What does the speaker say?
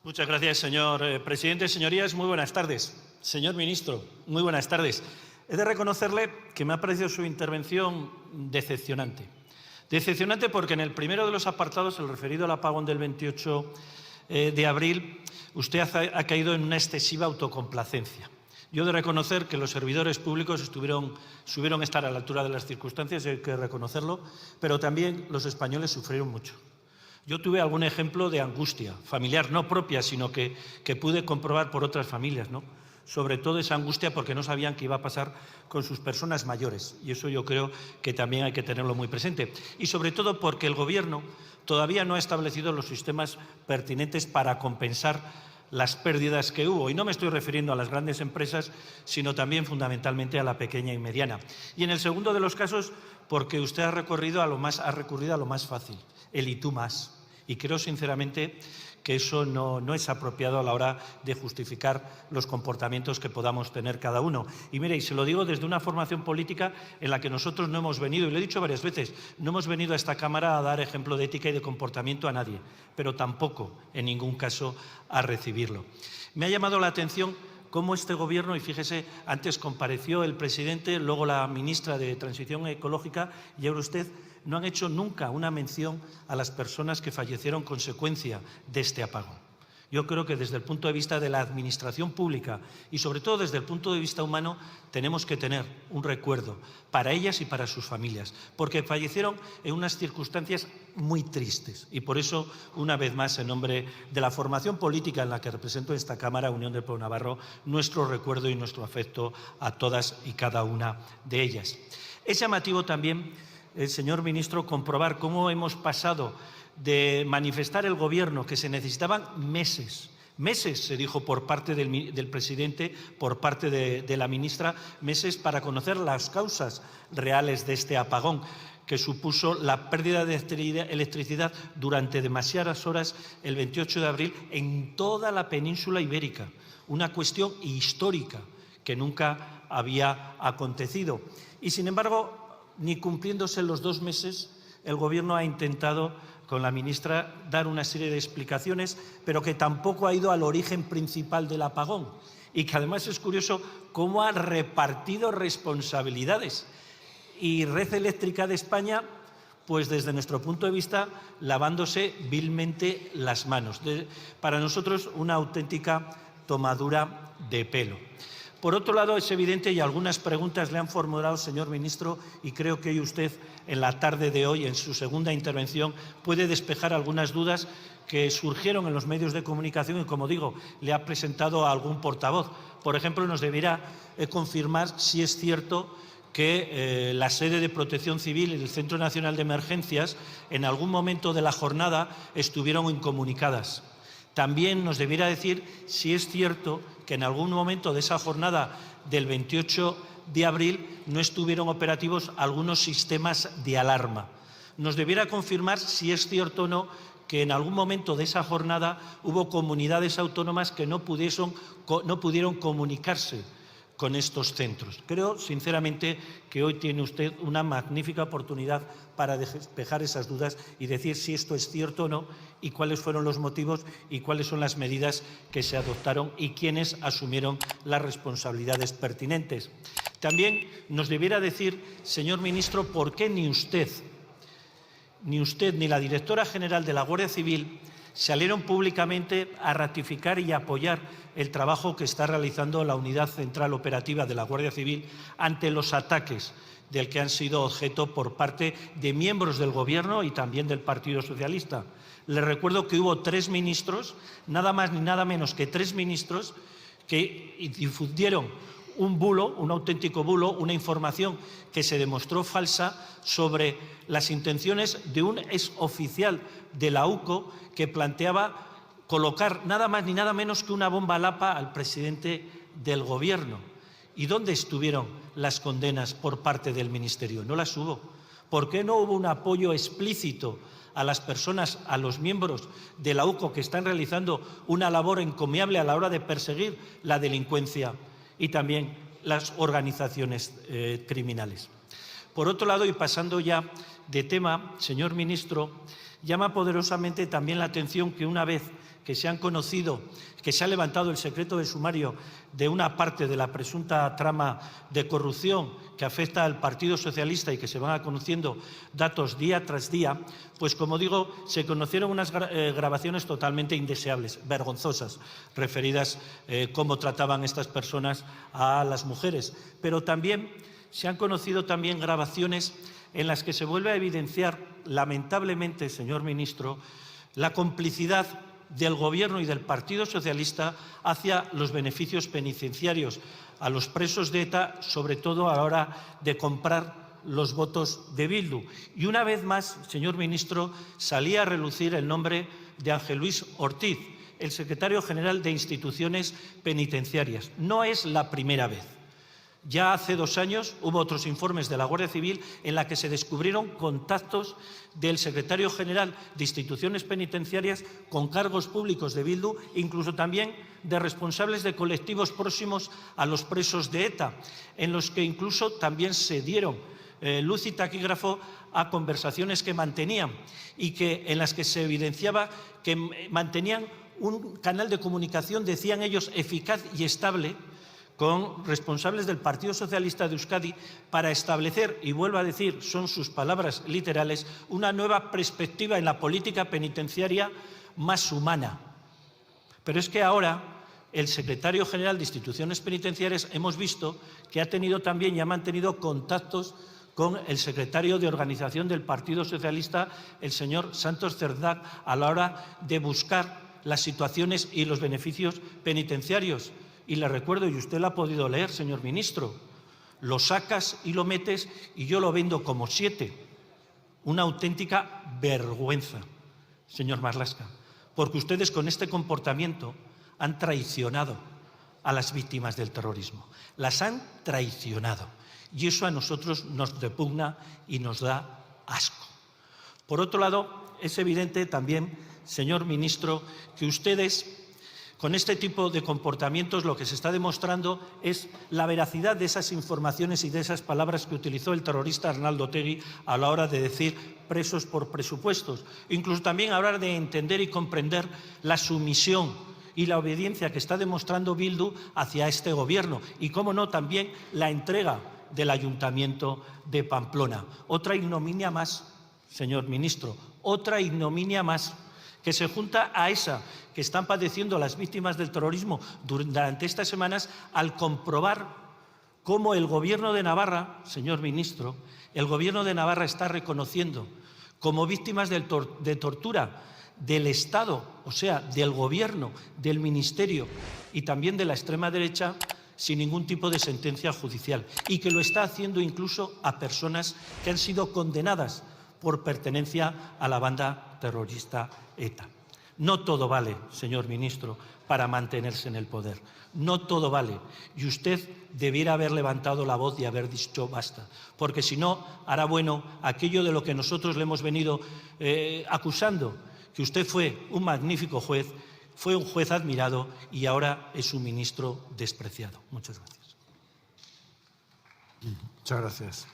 Muchas gracias, señor presidente. Señorías, muy buenas tardes. Señor ministro, muy buenas tardes. He de reconocerle que me ha parecido su intervención decepcionante. Decepcionante porque en el primero de los apartados, el referido al apagón del 28 de abril, usted ha caído en una excesiva autocomplacencia. Yo he de reconocer que los servidores públicos supieron estar a la altura de las circunstancias, hay que reconocerlo, pero también los españoles sufrieron mucho. Yo tuve algún ejemplo de angustia familiar, no propia, sino que pude comprobar por otras familias, ¿no? Sobre todo esa angustia porque no sabían qué iba a pasar con sus personas mayores. Y eso yo creo que también hay que tenerlo muy presente. Y sobre todo porque el Gobierno todavía no ha establecido los sistemas pertinentes para compensar las pérdidas que hubo. Y no me estoy refiriendo a las grandes empresas, sino también fundamentalmente a la pequeña y mediana. Y en el segundo de los casos, porque usted ha recurrido a lo más fácil, el y tú más. Y creo sinceramente que eso no es apropiado a la hora de justificar los comportamientos que podamos tener cada uno. Y mire, y se lo digo desde una formación política en la que nosotros no hemos venido, y lo he dicho varias veces, no hemos venido a esta Cámara a dar ejemplo de ética y de comportamiento a nadie, pero tampoco, en ningún caso, a recibirlo. Me ha llamado la atención cómo este Gobierno, y fíjese, antes compareció el presidente, luego la ministra de Transición Ecológica y ahora usted, no han hecho nunca una mención a las personas que fallecieron consecuencia de este apagón. Yo creo que desde el punto de vista de la administración pública y sobre todo desde el punto de vista humano tenemos que tener un recuerdo para ellas y para sus familias, porque fallecieron en unas circunstancias muy tristes y por eso, una vez más, en nombre de la formación política en la que represento esta Cámara, Unión del Pueblo Navarro, nuestro recuerdo y nuestro afecto a todas y cada una de ellas. Es llamativo también, señor ministro, comprobar cómo hemos pasado de manifestar el Gobierno que se necesitaban meses, se dijo por parte del presidente, por parte de la ministra, meses para conocer las causas reales de este apagón que supuso la pérdida de electricidad durante demasiadas horas el 28 de abril en toda la península ibérica, una cuestión histórica que nunca había acontecido. Y, sin embargo, ni cumpliéndose los 2 meses, el Gobierno ha intentado, con la ministra, dar una serie de explicaciones, pero que tampoco ha ido al origen principal del apagón. Y que además es curioso cómo ha repartido responsabilidades. Y Red Eléctrica de España, pues desde nuestro punto de vista, lavándose vilmente las manos. Para nosotros, una auténtica tomadura de pelo. Por otro lado, es evidente, y algunas preguntas le han formulado, señor ministro, y creo que hoy usted, en la tarde de hoy, en su segunda intervención, puede despejar algunas dudas que surgieron en los medios de comunicación y, como digo, le ha presentado a algún portavoz. Por ejemplo, nos deberá confirmar si es cierto que la sede de Protección Civil y el Centro Nacional de Emergencias, en algún momento de la jornada, estuvieron incomunicadas. También nos debiera decir si es cierto que en algún momento de esa jornada del 28 de abril no estuvieron operativos algunos sistemas de alarma. Nos debiera confirmar si es cierto o no que en algún momento de esa jornada hubo comunidades autónomas que no pudieron comunicarse con estos centros. Creo, sinceramente, que hoy tiene usted una magnífica oportunidad para despejar esas dudas y decir si esto es cierto o no y cuáles fueron los motivos y cuáles son las medidas que se adoptaron y quiénes asumieron las responsabilidades pertinentes. También nos debiera decir, señor ministro, por qué ni usted ni la directora general de la Guardia Civil salieron públicamente a ratificar y a apoyar el trabajo que está realizando la Unidad Central Operativa de la Guardia Civil ante los ataques del que han sido objeto por parte de miembros del Gobierno y también del Partido Socialista. Les recuerdo que hubo 3 ministros, nada más ni nada menos que 3 ministros, que difundieron un bulo, un auténtico bulo, una información que se demostró falsa sobre las intenciones de un exoficial de la UCO que planteaba colocar nada más ni nada menos que una bomba lapa al presidente del Gobierno. ¿Y dónde estuvieron las condenas por parte del Ministerio? No las hubo. ¿Por qué no hubo un apoyo explícito a las personas, a los miembros de la UCO que están realizando una labor encomiable a la hora de perseguir la delincuencia y también las organizaciones criminales? Por otro lado, y pasando ya de tema, señor ministro, llama poderosamente también la atención que una vez que se han conocido, que se ha levantado el secreto de sumario de una parte de la presunta trama de corrupción que afecta al Partido Socialista y que se van conociendo datos día tras día, pues como digo, se conocieron unas grabaciones totalmente indeseables, vergonzosas, referidas cómo trataban estas personas a las mujeres. Pero también se han conocido también grabaciones en las que se vuelve a evidenciar, lamentablemente, señor ministro, la complicidad del Gobierno y del Partido Socialista hacia los beneficios penitenciarios a los presos de ETA, sobre todo a la hora de comprar los votos de Bildu. Y una vez más, señor ministro, salía a relucir el nombre de Ángel Luis Ortiz, el secretario general de Instituciones Penitenciarias. No es la primera vez. Ya hace 2 años hubo otros informes de la Guardia Civil en la que se descubrieron contactos del secretario general de Instituciones Penitenciarias con cargos públicos de Bildu, incluso también de responsables de colectivos próximos a los presos de ETA, en los que incluso también se dieron luz y taquígrafo a conversaciones que mantenían y en las que se evidenciaba que mantenían un canal de comunicación, decían ellos, eficaz y estable, con responsables del Partido Socialista de Euskadi para establecer, y vuelvo a decir, son sus palabras literales, una nueva perspectiva en la política penitenciaria más humana. Pero es que ahora el secretario general de Instituciones Penitenciarias hemos visto que ha tenido también y ha mantenido contactos con el secretario de Organización del Partido Socialista, el señor Santos Cerdac, a la hora de buscar las situaciones y los beneficios penitenciarios. Y le recuerdo, y usted lo ha podido leer, señor ministro, lo sacas y lo metes y yo lo vendo como 7. Una auténtica vergüenza, señor Marlaska, porque ustedes con este comportamiento han traicionado a las víctimas del terrorismo. Las han traicionado. Y eso a nosotros nos repugna y nos da asco. Por otro lado, es evidente también, señor ministro, que ustedes, con este tipo de comportamientos, lo que se está demostrando es la veracidad de esas informaciones y de esas palabras que utilizó el terrorista Arnaldo Otegi a la hora de decir presos por presupuestos. Incluso también a la hora de entender y comprender la sumisión y la obediencia que está demostrando Bildu hacia este Gobierno. Y, cómo no, también la entrega del Ayuntamiento de Pamplona. Otra ignominia más, señor ministro, otra ignominia más, que se junta a esa que están padeciendo las víctimas del terrorismo durante estas semanas, al comprobar cómo el Gobierno de Navarra, señor ministro, el Gobierno de Navarra está reconociendo como víctimas de tortura del Estado, o sea, del Gobierno, del Ministerio y también de la extrema derecha, sin ningún tipo de sentencia judicial, y que lo está haciendo incluso a personas que han sido condenadas por pertenencia a la banda terrorista ETA. No todo vale, señor ministro, para mantenerse en el poder. No todo vale. Y usted debiera haber levantado la voz y haber dicho basta. Porque si no, hará bueno aquello de lo que nosotros le hemos venido acusando, que usted fue un magnífico juez, fue un juez admirado y ahora es un ministro despreciado. Muchas gracias. Muchas gracias.